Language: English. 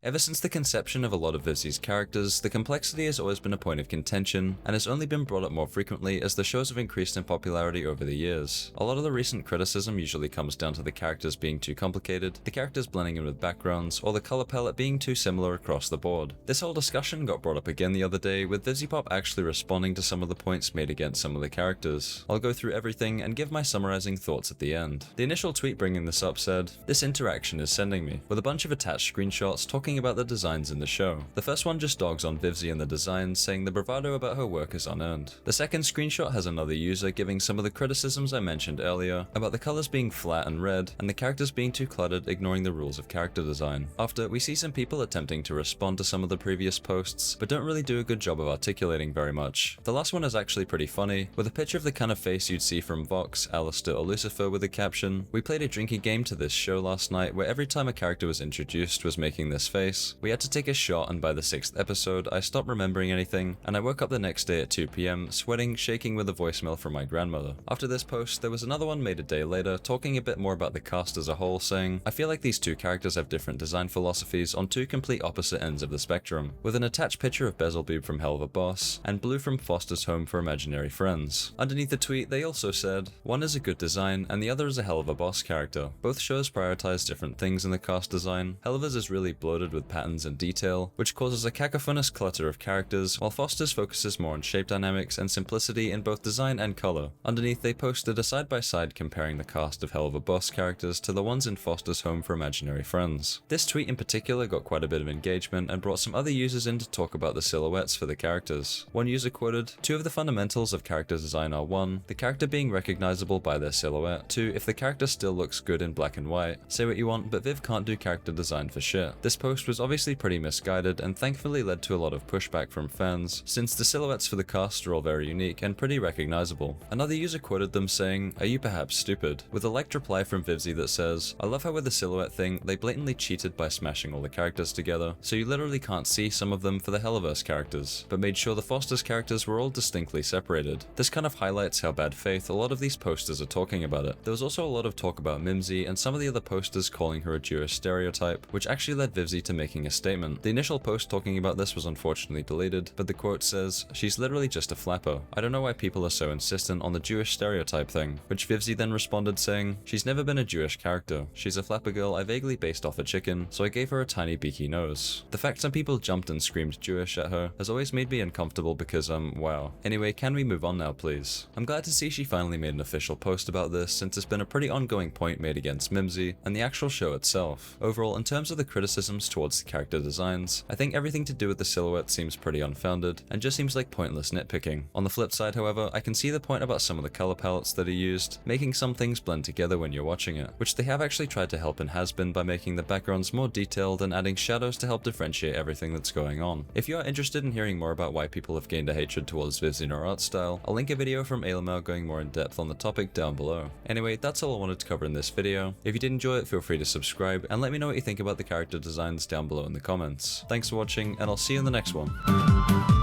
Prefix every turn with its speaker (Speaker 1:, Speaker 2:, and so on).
Speaker 1: Ever since the conception of a lot of Vivzie's characters, the complexity has always been a point of contention, and has only been brought up more frequently as the shows have increased in popularity over the years. A lot of the recent criticism usually comes down to the characters being too complicated, the characters blending in with backgrounds, or the color palette being too similar across the board. This whole discussion got brought up again the other day, with Vivziepop actually responding to some of the points made against some of the characters. I'll go through everything and give my summarizing thoughts at the end. The initial tweet bringing this up said, "This interaction is sending me," with a bunch of attached screenshots talking about the designs in the show. The first one just dogs on Vivzie and the designs, saying the bravado about her work is unearned. The second screenshot has another user giving some of the criticisms I mentioned earlier about the colors being flat and red, and the characters being too cluttered, ignoring the rules of character design. After, we see some people attempting to respond to some of the previous posts, but don't really do a good job of articulating very much. The last one is actually pretty funny, with a picture of the kind of face you'd see from Vox, Alistair, or Lucifer with the caption, "We played a drinking game to this show last night where every time a character was introduced was making this face. We had to take a shot, and by the 6th episode, I stopped remembering anything, and I woke up the next day at 2 PM, sweating, shaking with a voicemail from my grandmother." After this post, there was another one made a day later, talking a bit more about the cast as a whole, saying, "I feel like these two characters have different design philosophies on two complete opposite ends of the spectrum," with an attached picture of Beelzebub from Helluva Boss, and Blue from Foster's Home for Imaginary Friends. Underneath the tweet, they also said, "One is a good design, and the other is a Helluva Boss character. Both shows prioritize different things in the cast design. Helluva's is really bloated with patterns and detail, which causes a cacophonous clutter of characters, while Foster's focuses more on shape dynamics and simplicity in both design and color." Underneath, they posted a side-by-side comparing the cast of Helluva Boss characters to the ones in Foster's Home for Imaginary Friends. This tweet in particular got quite a bit of engagement and brought some other users in to talk about the silhouettes for the characters. One user quoted, "Two of the fundamentals of character design are 1. The character being recognizable by their silhouette. 2. If the character still looks good in black and white. Say what you want, but Viv can't do character design for shit." This post was obviously pretty misguided and thankfully led to a lot of pushback from fans, since the silhouettes for the cast are all very unique and pretty recognizable. Another user quoted them saying, "Are you perhaps stupid?" with a liked reply from Vivzie that says, "I love how with the silhouette thing, they blatantly cheated by smashing all the characters together, so you literally can't see some of them for the Helluverse characters, but made sure the Foster's characters were all distinctly separated." This kind of highlights how bad faith a lot of these posters are talking about it. There was also a lot of talk about Mimsy and some of the other posters calling her a Jewish stereotype, which actually led Vivzie to making a statement. The initial post talking about this was unfortunately deleted, but the quote says, "She's literally just a flapper. I don't know why people are so insistent on the Jewish stereotype thing," which Vivzie then responded saying, "She's never been a Jewish character. She's a flapper girl I vaguely based off a chicken, so I gave her a tiny beaky nose. The fact some people jumped and screamed Jewish at her has always made me uncomfortable because wow. Anyway, can we move on now please?" I'm glad to see she finally made an official post about this, since it's been a pretty ongoing point made against Mimsy and the actual show itself. Overall, in terms of the criticisms towards the character designs, I think everything to do with the silhouette seems pretty unfounded and just seems like pointless nitpicking. On the flip side, however, I can see the point about some of the color palettes that are used, making some things blend together when you're watching it, which they have actually tried to help in Hazbin by making the backgrounds more detailed and adding shadows to help differentiate everything that's going on. If you are interested in hearing more about why people have gained a hatred towards Vivzie or Artstyle, I'll link a video from Ailamel going more in depth on the topic down below. Anyway, that's all I wanted to cover in this video. If you did enjoy it, feel free to subscribe and let me know what you think about the character designs down below in the comments. Thanks for watching, and I'll see you in the next one.